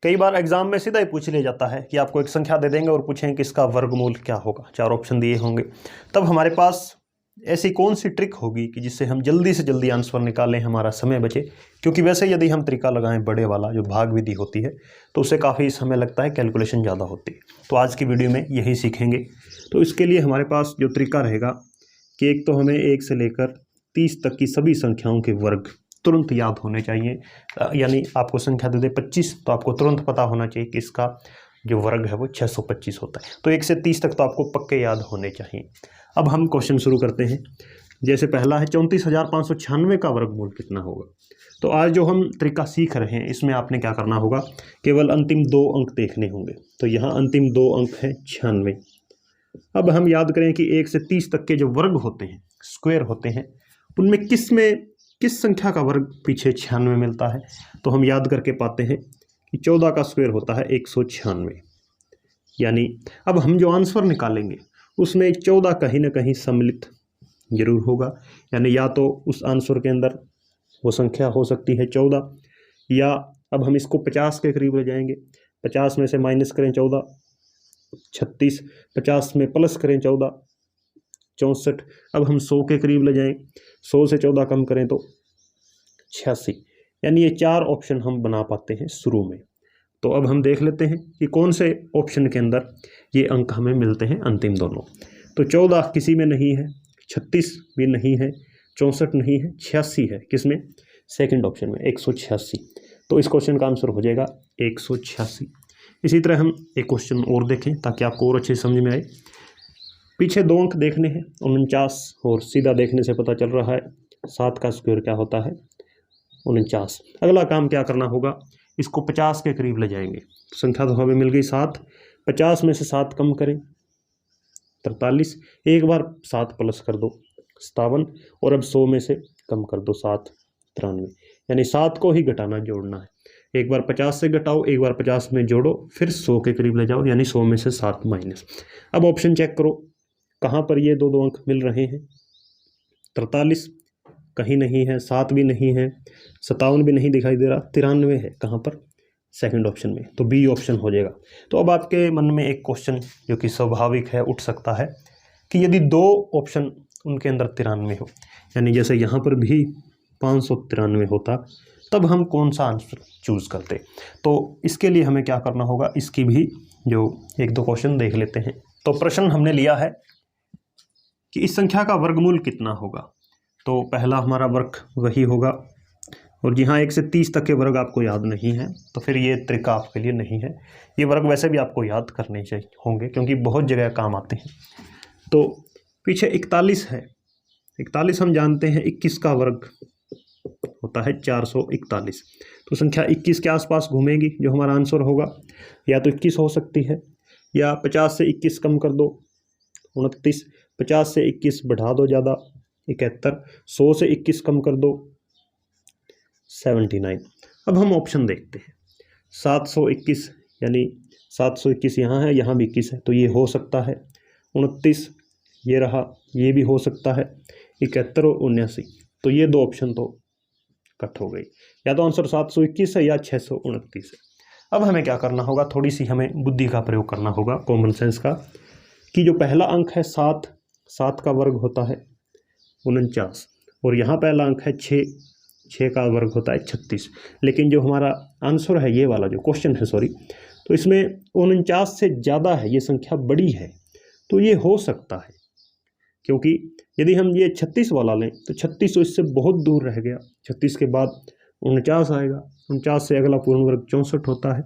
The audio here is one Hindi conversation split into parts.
कई बार एग्जाम में सीधा ही पूछ लिया जाता है कि आपको एक संख्या दे देंगे और पूछेंगे कि इसका वर्गमूल क्या होगा, 4 ऑप्शन दिए होंगे। तब हमारे पास ऐसी कौन सी ट्रिक होगी कि जिससे हम जल्दी से जल्दी आंसर निकालें, हमारा समय बचे। क्योंकि वैसे यदि हम तरीका लगाएं बड़े वाला जो भाग विधि होती है तो उससे काफ़ी समय लगता है, कैलकुलेशन ज़्यादा होती है। तो आज की वीडियो में यही सीखेंगे। तो इसके लिए हमारे पास जो तरीका रहेगा कि एक तो हमें 1 से लेकर 30 तक की सभी संख्याओं के वर्ग तुरंत याद होने चाहिए। यानी आपको संख्या दे दे 25 तो आपको तुरंत पता होना चाहिए कि इसका जो वर्ग है वो 625 होता है। तो 1 से 30 तक तो आपको पक्के याद होने चाहिए। अब हम क्वेश्चन शुरू करते हैं। जैसे पहला है 34,596 का वर्गमूल कितना होगा। तो आज जो हम तरीका सीख रहे हैं इसमें आपने क्या करना होगा, केवल अंतिम 2 अंक देखने होंगे। तो यहाँ अंतिम 2 अंक है 96। अब हम याद करें कि 1 से 30 तक के जो वर्ग होते हैं, स्क्वायर होते हैं, उनमें किस संख्या का वर्ग पीछे 96 मिलता है। तो हम याद करके पाते हैं कि 14 का स्क्वायर होता है 196। यानी अब हम जो आंसर निकालेंगे उसमें 14 कहीं ना कहीं सम्मिलित जरूर होगा। यानी या तो उस आंसर के अंदर वो संख्या हो सकती है 14, या अब हम इसको 50 के करीब ले जाएंगे। 50 में से माइनस करें 14, 36, 50 में प्लस करें 14, 64। अब हम 100 के करीब ले जाएं, 100 से 14 कम करें तो 86। यानी ये 4 ऑप्शन हम बना पाते हैं शुरू में। तो अब हम देख लेते हैं कि कौन से ऑप्शन के अंदर ये अंक हमें मिलते हैं अंतिम दोनों। तो 14 किसी में नहीं है, 36 भी नहीं है, 64 नहीं है, 86 है। किसमें? सेकंड ऑप्शन में 186। तो इस क्वेश्चन का आंसर हो जाएगा 186। इसी तरह हम एक क्वेश्चन और देखें ताकि आपको और अच्छे समझ में आए। पीछे 2 अंक देखने हैं 49, और सीधा देखने से पता चल रहा है 7 का स्क्वायर क्या होता है 49। अगला काम क्या करना होगा, इसको 50 के करीब ले जाएंगे। संख्या तो हमें मिल गई 7, 50 में से 7 कम करें 43, एक बार 7 प्लस कर दो 57, और अब 100 में से कम कर दो 7, 93। यानी 7 को ही घटाना जोड़ना है। एक बार 50 से घटाओ, एक बार 50 में जोड़ो, फिर 100 के करीब ले जाओ, यानी 100 में से 7 माइनस। अब ऑप्शन चेक करो कहाँ पर ये दो अंक मिल रहे हैं। 43 कहीं नहीं है, 7 भी नहीं है, 57 भी नहीं दिखाई दे रहा, 93 है। कहाँ पर? सेकंड ऑप्शन में। तो बी ऑप्शन हो जाएगा। तो अब आपके मन में एक क्वेश्चन जो कि स्वाभाविक है उठ सकता है कि यदि 2 ऑप्शन उनके अंदर 93 हो, यानी जैसे यहाँ पर भी 593 होता, तब हम कौन सा आंसर चूज़ करते। तो इसके लिए हमें क्या करना होगा, इसकी भी जो 1-2 क्वेश्चन देख लेते हैं। तो प्रश्न हमने लिया है कि इस संख्या का वर्गमूल कितना होगा। तो पहला हमारा वर्ग वही होगा, और जी हाँ 1 से 30 तक के वर्ग आपको याद नहीं है तो फिर ये तरीका आपके लिए नहीं है। ये वर्ग वैसे भी आपको याद करने चाहिए होंगे क्योंकि बहुत जगह काम आते हैं। तो पीछे 41 है, 41 हम जानते हैं 21 का वर्ग होता है 441। तो संख्या 21 के आसपास घूमेगी जो हमारा आंसर होगा। या तो 21 हो सकती है, या 50 से 21 कम कर दो 29, 50 से 21 बढ़ा दो ज़्यादा 71, 100 से 21 कम कर दो 79। अब हम ऑप्शन देखते हैं। 721, यानी 721 यहाँ है, यहाँ भी 21 है, तो ये हो सकता है। 29 ये रहा, ये भी हो सकता है। 71 और 79, तो ये 2 ऑप्शन तो कट हो गई। या तो आंसर 721 है या 629 है। अब हमें क्या करना होगा, थोड़ी सी हमें बुद्धि का प्रयोग करना होगा, कॉमन सेंस का, कि जो पहला अंक है 7, 7 का वर्ग होता है 49, और यहाँ पहला अंक है 6, 6 का वर्ग होता है 36। लेकिन जो हमारा आंसर है, ये वाला जो क्वेश्चन है, सॉरी, तो इसमें 49 से ज़्यादा है, ये संख्या बड़ी है। तो ये हो सकता है, क्योंकि यदि हम ये 36 वाला लें तो 36 तो इससे बहुत दूर रह गया। 36 के बाद 49 आएगा, 49 से अगला पूर्ण वर्ग 64 होता है।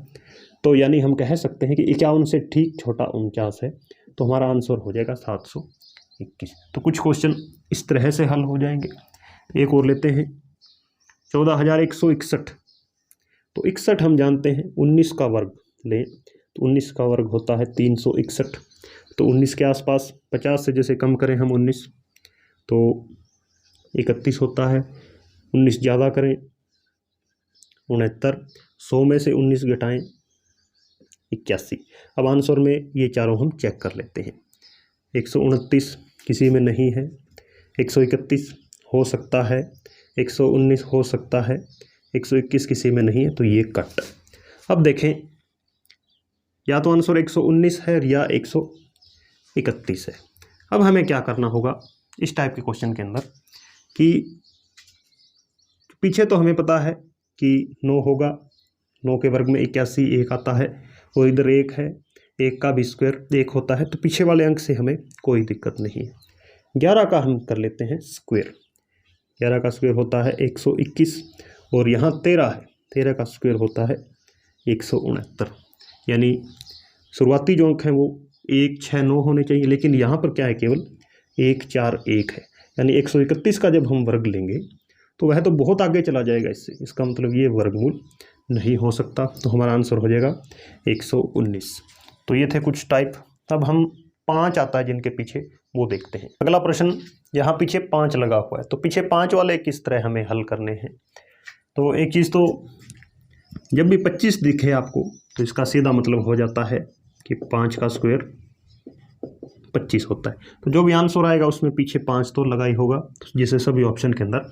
तो यानी हम कह सकते हैं कि 51 से ठीक छोटा 49 है। तो हमारा आंसर हो जाएगा 721। तो कुछ क्वेश्चन इस तरह से हल हो जाएंगे। एक और लेते हैं 14,161। तो 61 हम जानते हैं 19 का वर्ग लें तो 19 का वर्ग होता है 361। तो 19 के आसपास 50 से जैसे कम करें हम 19 तो 31 होता है। 19 ज़्यादा करें 69, 100 में से 19 घटाएं 81। अब आंसर में ये चारों हम चेक कर लेते हैं। 129 किसी में नहीं है, 131 हो सकता है, 119 हो सकता है, 121 किसी में नहीं है, तो ये कट। अब देखें, या तो आंसर 119 है या 131 है। अब हमें क्या करना होगा इस टाइप के क्वेश्चन के अंदर कि पीछे तो हमें पता है कि 9 होगा, 9 के वर्ग में 81 एक आता है, और इधर 1 है, 1 का भी स्क्वायर 1 होता है, तो पीछे वाले अंक से हमें कोई दिक्कत नहीं है। 11 का हम कर लेते हैं स्क्वायर। 11 का स्क्वायर होता है 121, और यहाँ 13 है, 13 का स्क्वायर होता है 169। यानी शुरुआती जो अंक हैं वो 1, 6, 9 होने चाहिए, लेकिन यहाँ पर क्या है, केवल 1, 4, 1 है। यानी 131 का जब हम वर्ग लेंगे तो वह तो बहुत आगे चला जाएगा इससे, इसका मतलब ये वर्गमूल नहीं हो सकता। तो हमारा आंसर हो जाएगा 119। तो ये थे कुछ टाइप। अब हम 5 आता है जिनके पीछे, वो देखते हैं। अगला प्रश्न, यहाँ पीछे 5 लगा हुआ है, तो पीछे 5 वाले किस तरह हमें हल करने हैं। तो एक चीज़ तो, जब भी 25 दिखे आपको तो इसका सीधा मतलब हो जाता है कि 5 का स्क्वायर 25 होता है। तो जो भी आंसर आएगा उसमें पीछे 5 तो लगा ही होगा, जिसे सभी ऑप्शन के अंदर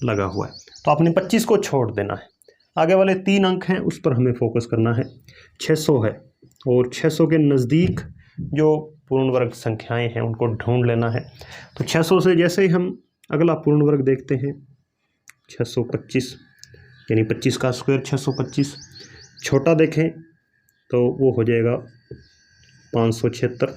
लगा हुआ है। तो आपने 25 को छोड़ देना है। आगे वाले 3 अंक हैं उस पर हमें फोकस करना है। 600 है, और 600 के नज़दीक जो पूर्ण वर्ग संख्याएं हैं उनको ढूंढ लेना है। तो 600 से जैसे ही हम अगला पूर्ण वर्ग देखते हैं, 625, यानी 25 का स्क्वायर 625। छोटा देखें तो वो हो जाएगा 576,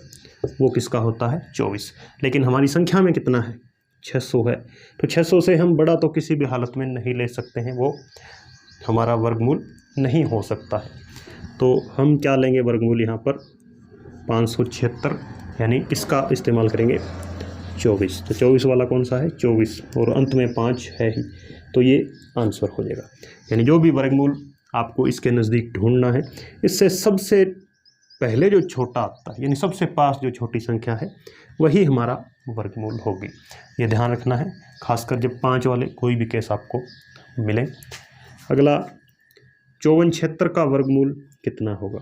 वो किसका होता है 24। लेकिन हमारी संख्या में कितना है, 600 है, तो 600 से हम बड़ा तो किसी भी हालत में नहीं ले सकते हैं, वो हमारा वर्गमूल नहीं हो सकता है। तो हम क्या लेंगे वर्गमूल यहाँ पर 576, यानी इसका इस्तेमाल करेंगे 24। तो 24 वाला कौन सा है, 24, और अंत में 5 है ही, तो ये आंसर हो जाएगा। यानी जो भी वर्गमूल आपको इसके नज़दीक ढूंढना है, इससे सबसे पहले जो छोटा आता है, यानी सबसे पास जो छोटी संख्या है, वही हमारा वर्गमूल होगी। ये ध्यान रखना है, खासकर जब 5 वाले कोई भी केस आपको मिले। अगला 5476 का वर्गमूल कितना होगा।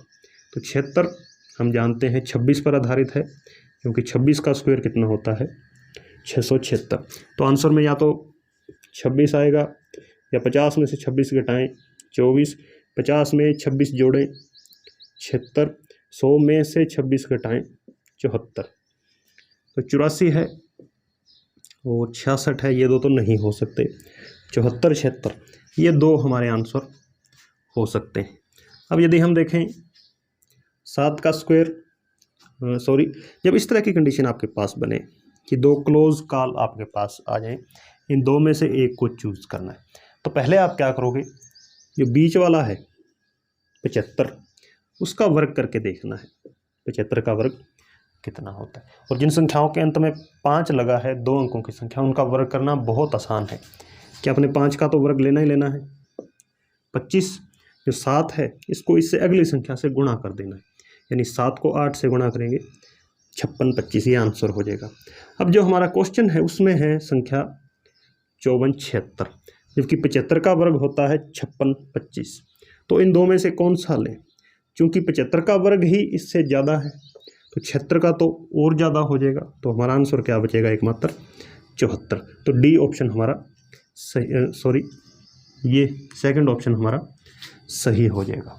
तो 76 हम जानते हैं 26 पर आधारित है, क्योंकि 26 का स्क्वायर कितना होता है 676। तो आंसर में या तो 26 आएगा, या 50 में से 26 घटाएं 24, 50 में 26 जोड़ें 76, 100 में से 26 घटाएं 74। तो 84 है और 66 है, ये दो तो नहीं हो सकते। 74, 76 ये दो हमारे आंसर हो सकते हैं। अब यदि हम देखें 7 का स्क्वायर, जब इस तरह की कंडीशन आपके पास बने कि 2 क्लोज कॉल आपके पास आ जाएं, इन 2 में से एक को चूज़ करना है, तो पहले आप क्या करोगे, जो बीच वाला है 75, उसका वर्ग करके देखना है 75 का वर्ग कितना होता है। और जिन संख्याओं के अंत में 5 लगा है, 2 अंकों की संख्या, उनका वर्ग करना बहुत आसान है कि अपने 5 का तो वर्ग लेना ही लेना है। 25 जो 7 है, इसको इससे अगली संख्या से गुणा कर देना है, यानी 7 को 8 से गुणा करेंगे 56, 25, ये आंसर हो जाएगा। अब जो हमारा क्वेश्चन है उसमें है संख्या 5476, जबकि 75 का वर्ग होता है 56, 25। तो इन दो में से कौन सा लें, क्योंकि 75 का वर्ग ही इससे ज़्यादा है, तो 76 का तो और ज़्यादा हो जाएगा। तो हमारा आंसर क्या बचेगा, एकमात्र 74। तो डी ऑप्शन हमारा सही, ये सेकंड ऑप्शन हमारा सही हो जाएगा।